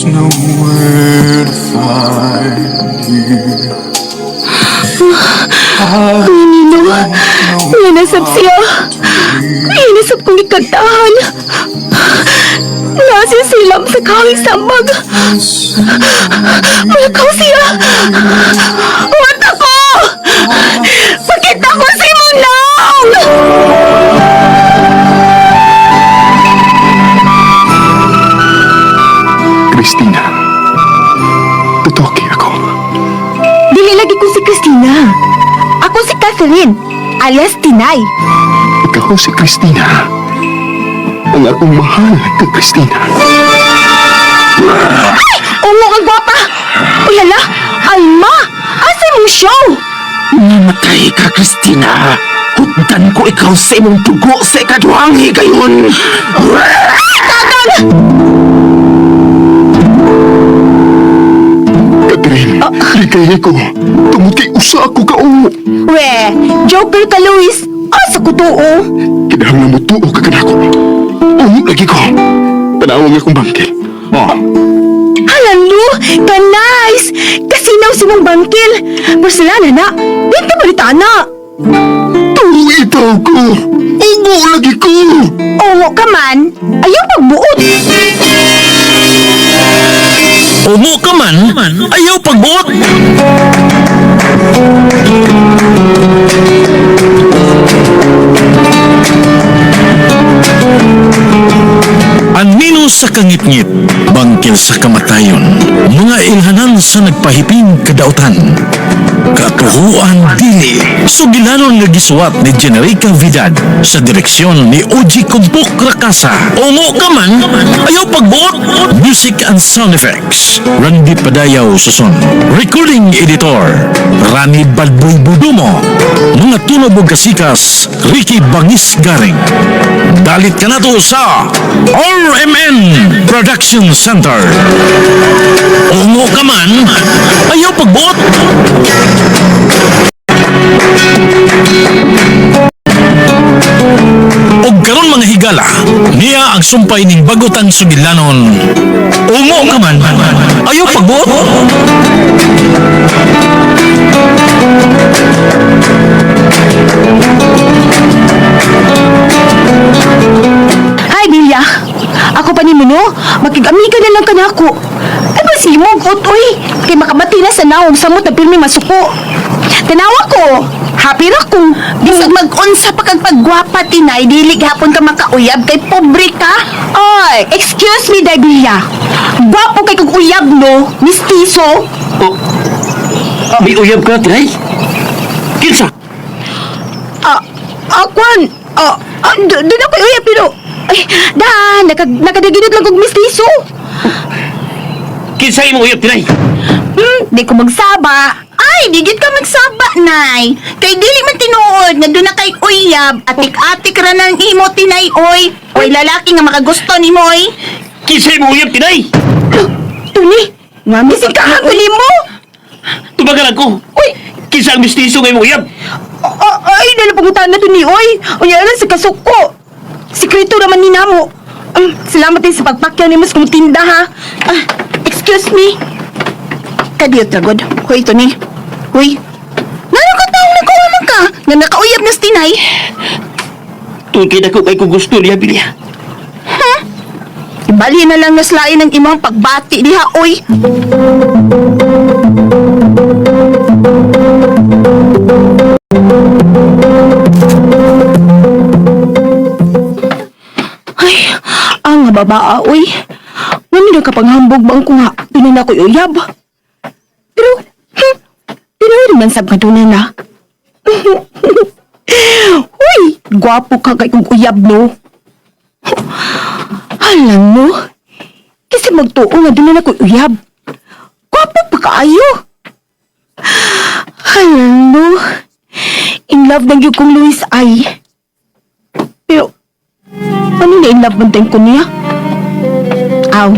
know where to find you. Nino, nanasab siya. Nanasab kong ikagtahan. Nasa silam sa kawing sambag. Malakaw siya. Huwag ako! Pakita ko si Munang! Christina, tutoki ako. Dili lagi ko si Christina. Ako si Catherine, alias Tinay. Ikaw si Christina. Ang akong mahal ka, Christina. Ay! Ungo ka gwapa! Ulala! Alma! Asa mong show? Namatay ka, Christina. Hutdan ko ikaw sa imong tugo sa ikaduhang higayon. Catherine, ligay ko. Tumuti usa ako ka o. We, joker ka, Luis. Asa ko to, oh? Kinahanglan mo tuo ka kanako. Lagi ko. Tanawang akong bangkil. Halalo, ka nice! Kasinaw si mong bangkil. Barcelona na, dito balita na. Tuo itaw ko. Ungo lagi ko. Ongo ka man, ayaw pagbuot. Umo ka man, ayaw pagbuot. Anino sa kangit-ngit, bangkil sa kamatayon, mga ilhanan sa nagpahiping kadautan. Katuhuan dili, sugilanon nga gisuwat ni Generica Vidal sa direksyon ni Oji Kumpuk Rakasa. Ungo ka man, ayaw pagbuot. Music and sound effects, Randy Padayaw Suson. Recording editor, Rani Balboy Budumo. Mga tunog ug kasikas, Ricky Bangis Garing. Dalit ka na to sa RMN Production Center. Ungo ka man, ayaw pagbuot. Og karon mga higala, niya ang sumpay ning bagutan sugilanon. Ungo ka man, ayaw pagbuot. Ay, Bilya. Ako pa ni Muno, makigamiga na lang ka na ako. Ay, ba si mo, utoy. Kay makabati na sa naong samot na pirmi masuko. Tanawa ko. Happy ra ko. Bisag mag-unsa pa kag paggwapa, Tinay, dili gihapon ka makauyab kay pobre ka. Ay, excuse me, Bilya. Gwapo kay kag uyab, no? Mistiso. May uyab ka, Tinay? Kinsa? Akwan. Doon ako uyab, pero... Ay, nakadaginod lang kong mistiso. Kinsa imong uyab, Tinay? Di ko magsaba. Ay, digit ka magsaba, Nay. Kay dili man tinuod nga doon na kay uyab. Atik-atik ra ng imo, Tinay, oy. Oy, lalaki nga makagusto ni mo, oy. Kinsa imong uyab, Tinay? Tuni, mami si kahaguli mo. Tumagal ako. Uy, Kinsa ang mistiso nga imong uyab? ay, nalapangutan na to ni, oy. Unya sa kasuko. Sikreto naman ni Namo. Salamat din sa pagpakyaw ni mas kong tinda, ha. Excuse me. Kadiyot ragod. Hoy, Tuni. Hoy. Nanakataong nagkawaman ka nga nakauyab na si Tinay. Tungkid ako kay kung gusto niya, Bilya. Ibali na lang naslain ng imong pagbati diha, oy. Ay, ang babaa, oy. Ngani na kapanghambog bang ko nga, pinan ako'y uyab. Pero naman sab ka doon na. Uy, gwapo ka kay kong uyab, no? Alam mo, kasi magtuo nga doon na ako'y uyab. Gwapo pa kaayo. Alam mo, in love na yung kong Luis ay. Pero, ano na in love man ko niya? Aw.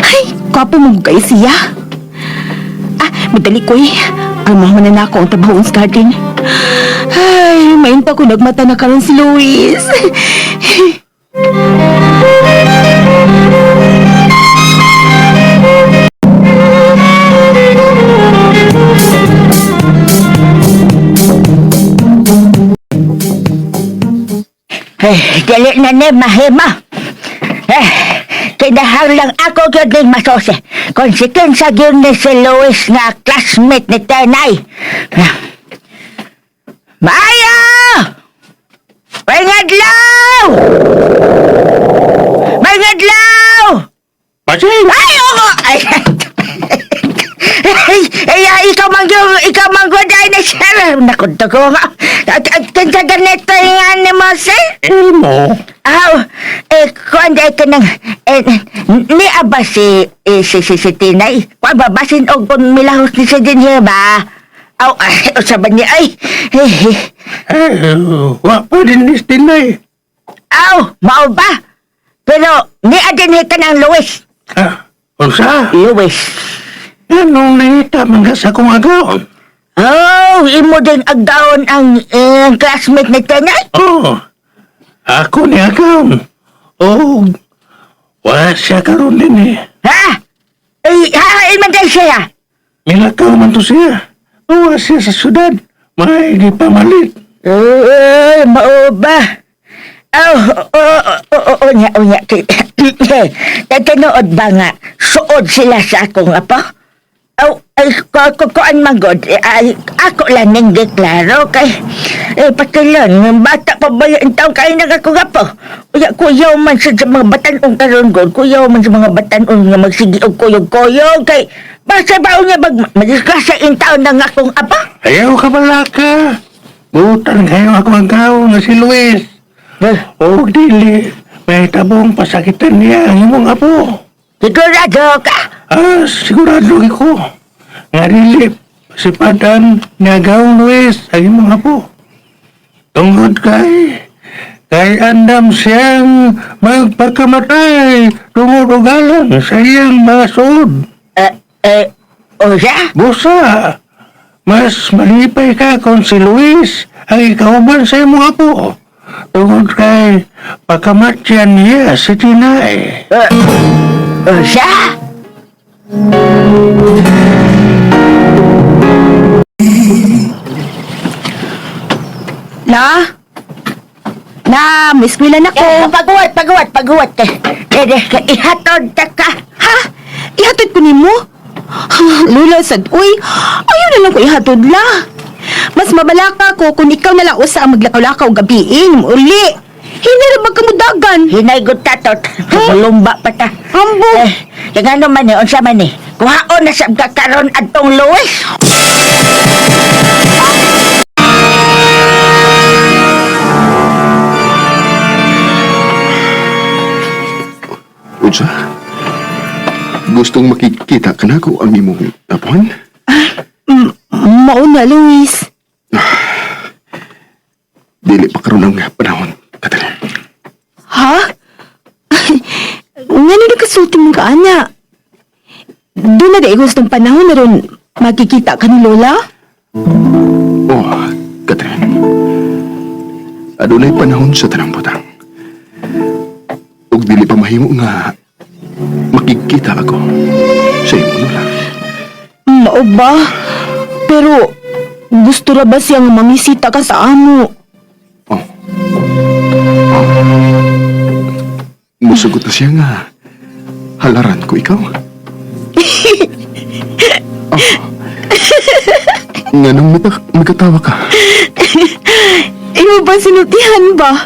Ay, gwapo mo kayo siya. Madali ko eh. Almahan na ako ang trabaho sa garden. Ay, main pa ko nagmata na karon si Luis. Dali na ni mahima. Kinahang lang ako gyud ning masose. Konsekensya gyud ni si Luis nga classmate ni Tenay. Maya! May ngadlaw! May ngadlaw! Pasing! Ay, oo! Ikaw manggo dahil na siya. Nakunto ko nga. Kaya ganito yung ano mo, sir? Mo? Kung hindi ka nang... Ni aba si Tinay? Kung babasin o kung milahos ni siya din hiya ba? Usaban niya, Wa pa din ni Tinay. Mao ba? Pero ni adin ka ng Luis. Unsa? Luis. Anong nangita mga sa kong agaon? Imo din agdaon ang classmate ni Tenay? Ako ni agaon. Wala siya karon din eh. Ilman tayo siya. Milakaw man to siya. Uwa siya sa syudad. May gipamalit. Mao ba? Unya. Nagkanood ba nga, suod sila sa akong apa? Kuan magod, ako lang nang deklaro kay, pakilan, bata pa ba yung taong kayo nagakong apa? Kuyaw man sa mga batanon karon god, kuyaw man sa mga batanon nga magsigi og kuyog-kuyog kay, basta ba niya madisgrasya yung taon ng akong apa? Ayaw ka bala ka. Butan kayo ako ang kao nga si Luis. Dili, may tabong pasakitan niya ang imong apo. Sigurado ka? Sigurado ko. Nga dili, sipadan niya gaong Luis ang imong apo. Tungod kay andam siyang magpagkamatay tungod ugalan sa iyang mga suod. Osa? Busa, mas malipay ka kung si Luis ang ikauban sa imong apo. Tungod kay pagkamatyan niya si Tinay. Osa? Miss Milan ako. Paguwat ka. Ihatod ka. Ha? Ihatod ko nimo? Lula sad, uy. Ayaw na lang ko ihatod la. Mas mabalaka ko kung ikaw na lang usa ang maglakaw-lakaw gabiin. Uli. Hinarabag ka mo dagan. Hinay good tatot. Lumba pa ta. Ambog. Yung ano man unsa man kuhaon na sa kakaroon adtong Luis. Unsa? Gustong makikita ka na ko ang imong apuan? Mauna, Luis. Dili pa karon ang panahon, Katalin. Ha? Nga na nakasulti mong kaana. Doon na dahil gustong panahon na ron makikita ka ni Lola? Katalin. Adunay panahon sa tanang butang. Ug dili pa mahimo nga makikita ako sa imong Lola. Mao ba? Pero gusto ra ba siyang mamisita ka sa amo? Musugot na siya nga halaran ko ikaw. Nga nung magkatawa ka. Iyo ba sinultihan ba?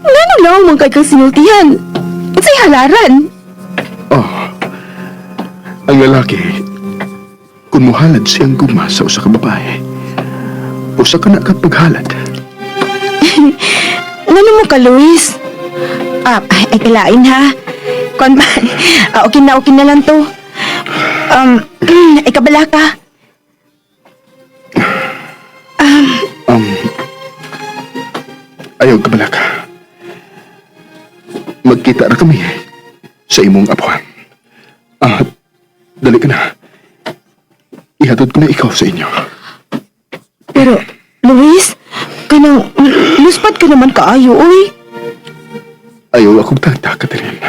Ngano lang mong kay kang sinultihan? Sa'y halaran? Ang lalaki, kung muhalad siyang guma sa usa ka babae, usa ka na kapaghalad. Ngano mo ka, Luis? Ay kalain ha. Okay na lang to. Ikabala ka. Ayaw ka bala ka. Magkita na kami sa imong apuan. Dali ka na. Ihatod ko na ikaw sa inyo. Pero, Luis, kanang luspat ka naman kaayo, oy. Ayaw akong tata, Catherine.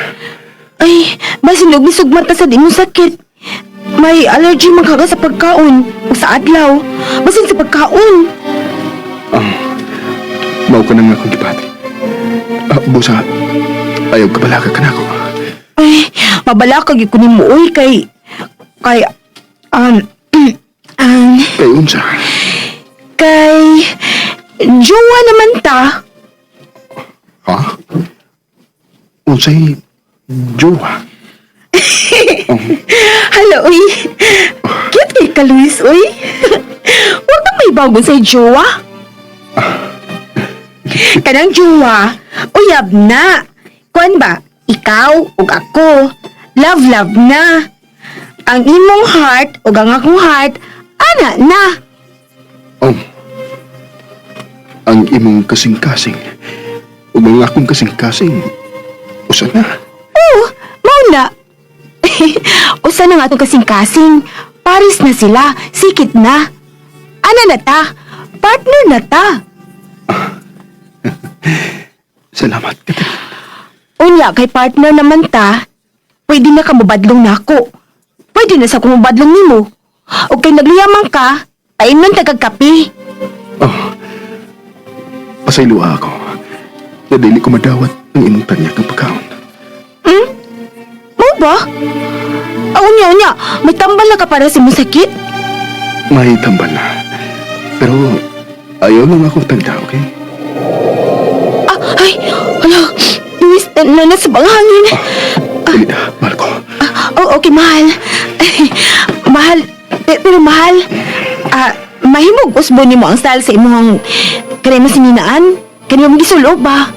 Ay, basin sugmat ka sa di mo sakit. May allergy man ka sa pagkaon o sa adlaw. Basin sa pagkaon. Mao ka na nga akong gipati. Busa, ayaw ka balaga ka na ako. Ay, mabala kag ko ni mo, uy, kay, Kay unsa, kay, jowa naman ta. ha? Unsay jowa? Hala, uy. Cute kay ka, Luis, uy. Huwag ka may bago sa jowa. Kanang jowa, uyab na. Kuan ba, ikaw ug ako. Love na. Ang imong heart ug ang akong heart, ana na. Ang imong kasing-kasing o mga akong kasing-kasing, usa na. Oo, mauna. Usa na nga itong kasing-kasing. Paris na sila, sikit na. Ana na ta, partner na ta. Salamat, Catherine. Unya, kay partner naman ta, pwede na ka mabadlong na ako. Pwede na sa kumabadlong nimo. O kay nagliyaman ka, painon tagagkapi. Pasayloa ako na dili ko madawat ang imong tanyag ng pagkaon. Mo ba? Unya, may tambal na ka para sa imong sakit? May tambal na. Pero ayaw lang akong tanda, okay? Ay, hala, Luis, nasa bang hangin. Dili na, mahal ko. Okay, mahal. Mahal, pero mahal, mahimog usbo ni mo ang style sa imong kanay mo sininaan? Kanay mo gisulo ba?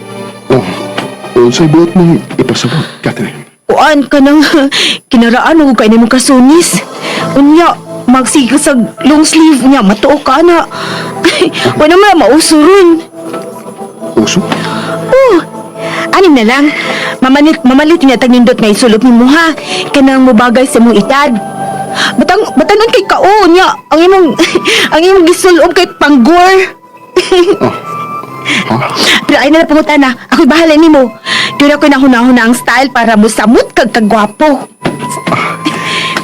Unsay buot mong ipasabot, Catherine? Kuan ka nang kinaraan o kayo mong kasunis. Unya, magsigil sa long sleeve niya, matuo ka na. Wala mo na mausurun. Uso? Anim na lang. Mamalit niya tagnindot nga isulot ni mo ha. Kanang mubagay sa mong edad. Batanon kay kao niya. Ang imong gisulob kay panggor. Pero ay na pangutan na. Ako'y bahala ni mo. Kaya ako'y nahuna-huna ang style para mo samot kag kagwapo.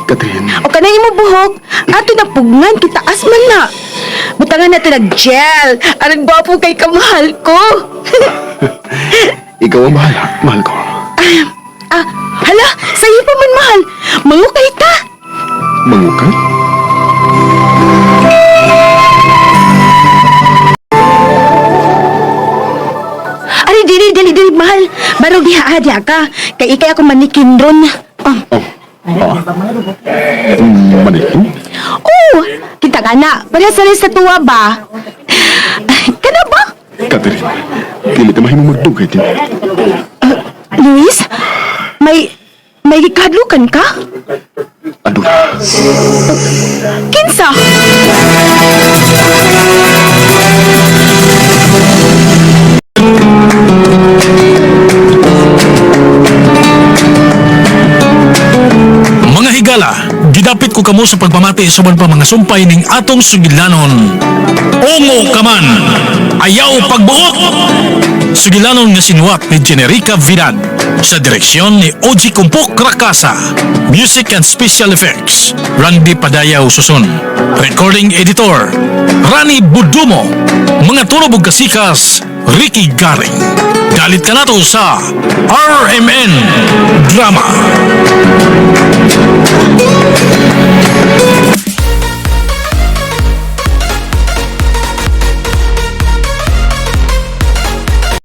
Catherine, O kanang imo buhok, ato na pugnan, kitaas man na. Butangan natin nag-gel. Arang gwapo kay kamahal ko. ikaw ang bahala, mahal ko. Hala, sa'yo pa man mahal. Mangukay ta. Mangukay? Ari, dili, mahal. Barog diha ka. Kay ikay ako manikin ron. Manikin? Kita ka na. Parehas sa tuwa ba? Kana ba? Catherine, dili ka mahimong magdugay din. Luis, may kadlukan ka? Ano? Kinsa? Mga higala, gidapit ko kamo sa pagpamati sa pa mga sumpay ning atong sugilanon. Omo kaman, ayaw pagbuot! Sugilanon nga sinuwat ni Generica Vidal sa direksyon ni Oji Kumpok Rakasa. Music and Special Effects, Randy Padayaw Susun. Recording Editor, Rani Budumo. Mga turobog kasikas, Ricky Garing. Galit ka nato sa RMN Drama.